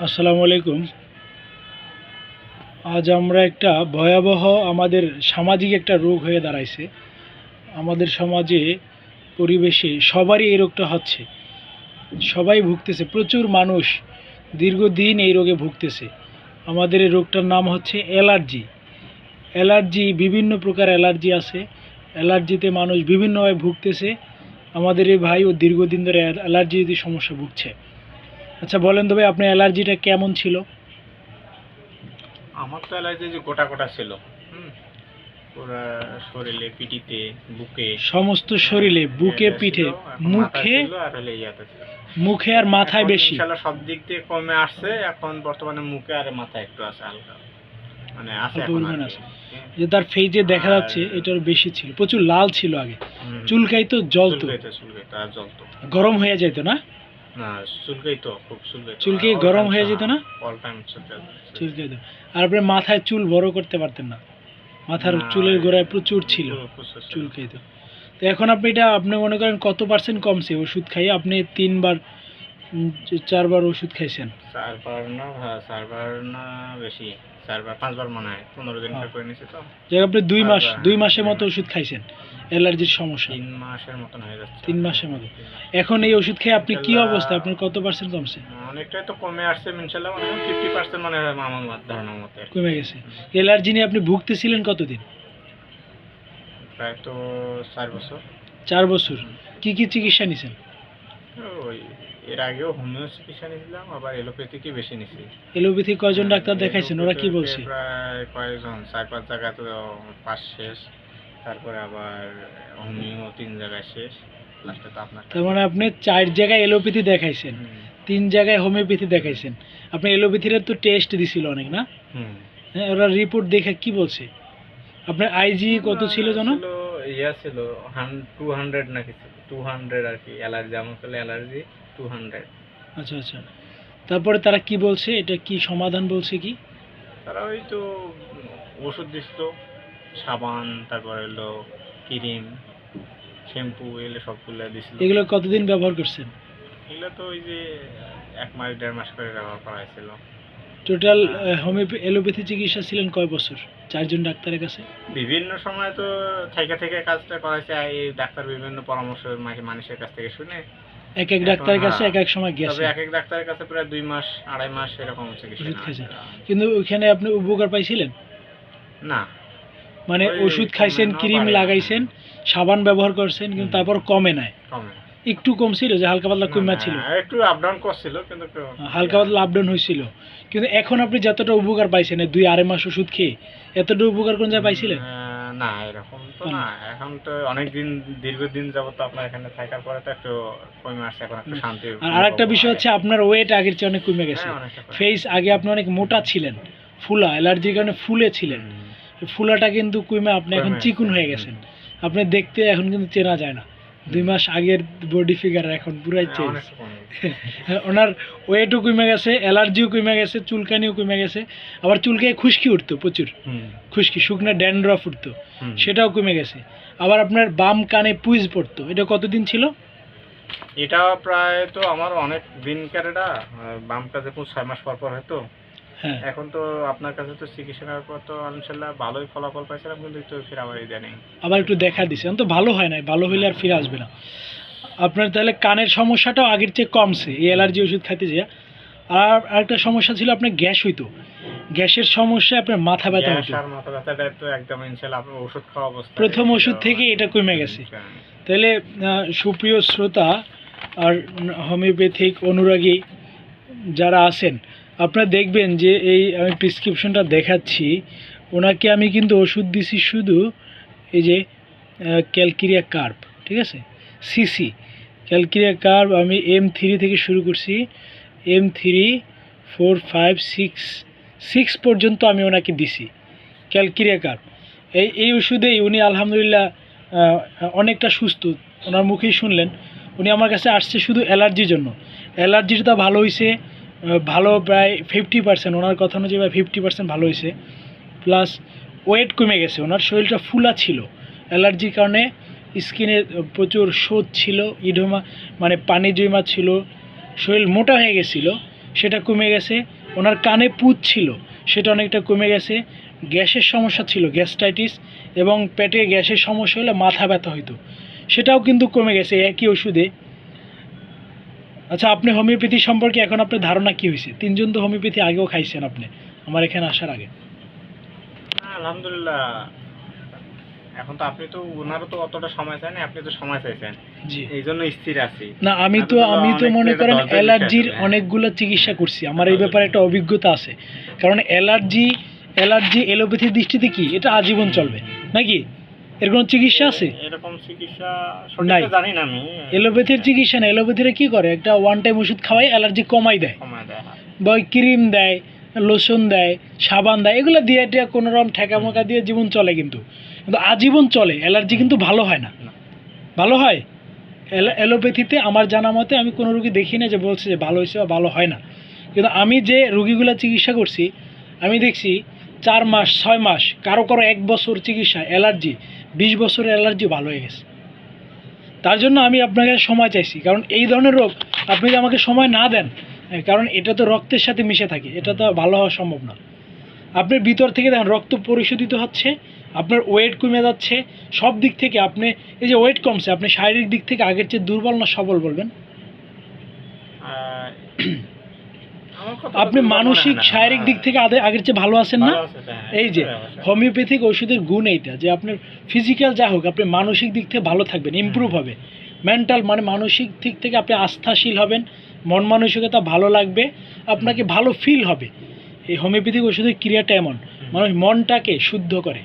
আসসালামু আলাইকুম। আজ আমরা একটা ভয়াবহ আমাদের সামাজিক একটা রোগ হয়ে দাঁড়াইছে। আমাদের সমাজে, পরিবেশে সবারই এই রোগটা হচ্ছে। সবাই ভুগতেছে, প্রচুর মানুষ দীর্ঘদিন এই রোগে ভুগতেছে। আমাদের এই রোগটার নাম হচ্ছে অ্যালার্জি। অ্যালার্জি, বিভিন্ন প্রকার অ্যালার্জি আছে। অ্যালার্জিতে মানুষ বিভিন্নভাবে ভুগতেছে। আমাদের এই ভাই ও দীর্ঘদিন ধরে অ্যালার্জির সমস্যা ভুগছে। আচ্ছা বলেন তো ভাই, আপনার অ্যালার্জিটা কেমন ছিল? আমার তো অ্যালার্জি যে গোটা গোটা ছিল। পুরা শরীরে, পিঠিতে, বুকে, সমস্ত শরীরে, বুকে, এটা ছিল, পিঠে, এখন মাথায় মুখে, ছিল আর হলে ইয়াতে ছিল। মুখে আর মাথায় এখন বেশি। ইনশাআল্লাহ সব দিক দিয়ে কমে আসছে। এখন বর্তমানে মুখে আর মাথায় একটু আছে হালকা, মানে আছে অল্প এখন আর পরিমাণ কি। আছে। যে তার ফেজে দেখা যাচ্ছে এটার বেশি ছিল, প্রচুর লাল ছিল আগে, চুলকাইতো, জ্বলতো, চুলকাইতো আর জ্বলতো, গরম হয়ে যেত না? না চুলকাইতো, খুব চুলকাইতো, চুলকিয়ে গরম হয়ে যেত না? All time চুলকাইতো। আর আপনি মাথায় চুল বড় করতে পারতেন না, মাথার চুলের গোড়ায় প্রচুর ছিল, চুলকাইতো। তো এখন আপনি এটা, আপনি মনে করেন কত পার্সেন্ট কমছে ওষুধ খাইয়ে? আপনি 3 বার 4 বার ওষুধ খাইছেন? 4 বার না, হ্যাঁ 4 বার না, বেশি 4 বার 5 বার মনে হয়, 15 দিন করে নিয়েছি তো। যে আপনি 2 মাসের মতো ওষুধ খাইছেন অ্যালার্জির সমস্যা? 3 মাসের মতন হয়ে যাচ্ছে। 3 মাসের মতো। এখন এই ওষুধ খেয়ে আপনি কি অবস্থা? আপনার কত পার্সেন্ট কমছে? অনেকটাই তো কমে আসছে ইনশাআল্লাহ, মানে 50% মনে হয় আমার ধারণার মতে কমে গেছে। অ্যালার্জি নিয়ে আপনি ভুগতেছিলেন কতদিন? প্রায় তো 4 বছর। 4 বছর। কি কি চিকিৎসা নিছেন? ওই এর আগেও হোমিও চিকিৎসা নিয়েছিলাম, আবার এলোপ্যাথিকই বেশি নিছি। এলোপ্যাথি কয়জন ডাক্তার দেখাইছেন? ওরা কি বলছে? প্রায় কয়েকজন, 4-5 জায়গা তো পাস শেষ, তারপরে আবার হোমিও 3 জায়গায় শেষ, লাস্টে তো আপনার। তার মানে আপনি 4 জায়গায় এলোপ্যাথি দেখাইছেন, 3 জায়গায় হোমিওপ্যাথি দেখাইছেন। আপনি এলোপ্যাথির তো টেস্ট দিছিল অনেক, না? হ্যাঁ, ওরা রিপোর্ট দেখে কি বলছে? আপনার আইজি কত ছিল জানো? ইয়া ছিল 200 নাকি ছিল, 200 আর কি। অ্যালার্জি আমার ছিল, অ্যালার্জি 200। আচ্ছা আচ্ছা। তারপরে তারা কি বলছে, এটা কি সমাধান বলছে কি? তারা ওই তো ওষুধ দিছিল, সাবান, তারপরে হলো ক্রিম, শ্যাম্পু, এগুলো সবগুলো দিছিল। এগুলো কতদিন ব্যবহার করছেন? এগুলো তো ওই যে 1 মাস 1.5 মাস করে ব্যবহার করা হয়েছিল। টোটাল এলোপ্যাথি চিকিৎসা ছিলেন কয় বছর 4 জন ডাক্তারের কাছে? বিভিন্ন সময় তো থেকে থেকে কাজটা করাইছে, এই ডাক্তার বিভিন্ন পরামর্শ মানুষের কাছ থেকে শুনে এক এক ডাক্তারের কাছে এক এক সময় গেছে। তবে এক এক ডাক্তারের কাছে প্রায় 2 মাস 2.5 মাস এরকম চিকিৎসা ওষুধ খাইছেন, নেওয়া। কিন্তু ওইখানে আপনি উপকার পাইছিলেন? না, মানে ওষুধ খাইছেন, ক্রিম লাগাইছেন, সাবান ব্যবহার করছেন, কিন্তু তারপর কমে নাই? একটু কমছিল, যে হালকা পাতলা কমা ছিল, একটু আপ ডাউন করছিল, কিন্তু হালকা পাতলা আপ ডাউন হয়েছিল। কিন্তু এখন আপনি যতটা উপকার পাইছেন 2-2.5 মাস ওষুধ খেয়ে, এতটা উপকার কোন জায়গায় পাইছিলেন? না, এরকম তো না। এখন তো অনেক দিন, দীর্ঘদিন যাবত আপনার এখানে থাকার পরে তো একটু কমে আসছে, এখন একটু শান্তি। আর আরেকটা বিষয় হচ্ছে, আপনার ওয়েট আগের চেয়ে অনেক কমে গেছে। ফেস, আগে আপনি অনেক মোটা ছিলেন, ফুলা, অ্যালার্জির কারণে ফুলে ছিলেন, ফুলাটা কিন্তু কমে আপনি এখন চিকুন হয়ে গেছেন। আপনি দেখতে এখন কিন্তু চেনা যায় না। 2 মাস আগের বডি ফিগার এখন পুরাই চেঞ্জ। ওনার ওয়েটও কমে গেছে, অ্যালার্জিও কমে গেছে, চুলকানিও কমে গেছে। আবার চুলকায় খুশকি উঠতো প্রচুর, খুশকি, শুকনো ড্যান্ড্রফ উঠতো, সেটাও কমে গেছে। আবার আপনার বাম কানে পুইজ পড়তো, এটা কতদিন ছিল? এটা প্রায় তো আমার অনেক দিনকার, এটা বাম কাছে 6 মাস পর পর হয়তো। এখন তো আপনার কাছে তো চিকিৎসা করার পর তো ইনশাআল্লাহ ভালোই ফলাফল পাইছিলাম, কিন্তু একটু ফিরে আবার ইদানিং আবার একটু দেখা দিছে, তো ভালো হয় নাই, ভালো হইলে আর ফিরে আসবে না। আপনার তাহলে কানের সমস্যাটাও আগের চেয়ে কমছে এই অ্যালার্জি ওষুধ খাইতে যায়। আর আরেকটা সমস্যা ছিল, আপনার গ্যাস হইতো, গ্যাসের সমস্যা, আপনার মাথা ব্যথা হতো। মাথা ব্যথাটা তো একদম ইনশাআল্লাহ আপনার ওষুধ খাওয়া অবস্থা, প্রথম ওষুধ থেকে এটা কমে গেছে। তাহলে সুপ্রিয় শ্রোতা আর হোমিওপ্যাথিক অনুরাগী যারা আছেন, আপনারা দেখবেন যে এই আমি প্রেসক্রিপশনটা দেখাচ্ছি, ওনাকে আমি কিন্তু ওষুধ দিছি শুধু এই যে ক্যালকিরিয়া কার্ভ, ঠিক আছে, সিসি ক্যালকিরিয়া কার্ভ আমি M3 থেকে শুরু করছি, M3 4 5 6 পর্যন্ত আমি ওনাকে দিছি ক্যালকিরিয়া কার্ভ। এই ওষুধেই উনি আলহামদুলিল্লাহ অনেকটা সুস্থ। ওনার মুখেই শুনলেন, উনি আমার কাছে আসছে শুধু অ্যালার্জির জন্য। অ্যালার্জিটা ভালো হয়েছে, ভালো প্রায় 50%, ওনার কথা অনুযায়ী 50% ভালো হয়েছে। প্লাস ওয়েট কমে গেছে, ওনার শরীরটা ফুলা ছিল অ্যালার্জির কারণে, স্কিনে প্রচুর শোথ ছিল, ইডোমা মানে পানি জমা ছিল, শরীর মোটা হয়ে গেছিলো। সেটা কমে গেছে। ওনার কানে পুঁজ ছিল, সেটা অনেকটা কমে গেছে। গ্যাসের সমস্যা ছিল, গ্যাস্ট্রাইটিস, এবং পেটে গ্যাসের সমস্যা হলে মাথা ব্যথা হইতো, সেটাও কিন্তু কমে গেছে একই ওষুধে। আচ্ছা, আপনি হোমিওপ্যাথি সম্পর্কে এখন আপনার ধারণা কী হয়েছে? 3 জন তো হোমিওপ্যাথি আগেও খাইছেন আপনি আমার এখানে আসার আগে। আলহামদুলিল্লাহ, এখন তো আপনি তো ওনারও তো অতটা সময় চাই না, আপনি তো সময় চাইছেন, জি, এই জন্য স্থির আছি। না আমি তো মনে করেন অ্যালার্জির অনেকগুলো চিকিৎসা করছি, আমার এই ব্যাপারে একটা অভিজ্ঞতা আছে। কারণ অ্যালার্জি এলোপ্যাথির দৃষ্টিতে কি এটা আজীবন চলবে নাকি? এর কোনো চিকিৎসা আছে? এরকম চিকিৎসা নাই, সঠিক জানি না আমি। এলোপ্যাথির চিকিৎসা না। এলোপ্যাথিরা কি করে, একটা ওয়ান টাইম ওষুধ খাওয়াই অ্যালার্জি কমাই দেয়, কমায় দেয়। বা ওই ক্রিম দেয়, লোশন দেয়, সাবান দেয়, এগুলো দিয়ে টিয়া কোনো রকম ঠেকামোকা দিয়ে জীবন চলে, কিন্তু কিন্তু আজীবন চলে অ্যালার্জি, কিন্তু ভালো হয় না। ভালো হয় অ্যালোপ্যাথিতে আমার জানা মতে, আমি কোনো রুগী দেখি না যে বলছে যে ভালো হয়েছে বা ভালো হয় না। কিন্তু আমি যে রুগীগুলো চিকিৎসা করছি, আমি দেখছি 4 মাস 6 মাস, কারো 1 বছর চিকিৎসা, অ্যালার্জি 20 বছরের অ্যালার্জি ভালো হয়ে গেছে। তার জন্য আমি আপনাকে সময় চাইছি, কারণ এই ধরনের রোগ আপনি যদি আমাকে সময় না দেন, কারণ এটা তো রক্তের সাথে মিশে থাকে, এটা তো ভালো হওয়া সম্ভব না। আপনার ভিতর থেকে দেখেন রক্ত পরিশোধিত হচ্ছে, আপনার ওয়েট কমে যাচ্ছে, সব দিক থেকে আপনি, এই যে ওয়েট কমছে, আপনি শারীরিক দিক থেকে আগের চেয়ে দুর্বল না সবল বলবেন? আপনি মানসিক শারীরিক দিক থেকে আগের চেয়ে ভালো আছেন না? এই যে হোমিওপ্যাথিক ওষুধের গুণ এইটা, যে আপনার ফিজিক্যাল যা হোক, আপনি মানসিক দিক থেকে ভালো থাকবেন, ইমপ্রুভ হবে। মেন্টাল মানে মানসিক দিক থেকে আপনি আস্থাশীল হবেন, মন মানসিকতা ভালো লাগবে, আপনাকে ভালো ফিল হবে। এই হোমিওপ্যাথিক ওষুধের ক্রিয়াটা এমন, মানুষ মনটাকে শুদ্ধ করে।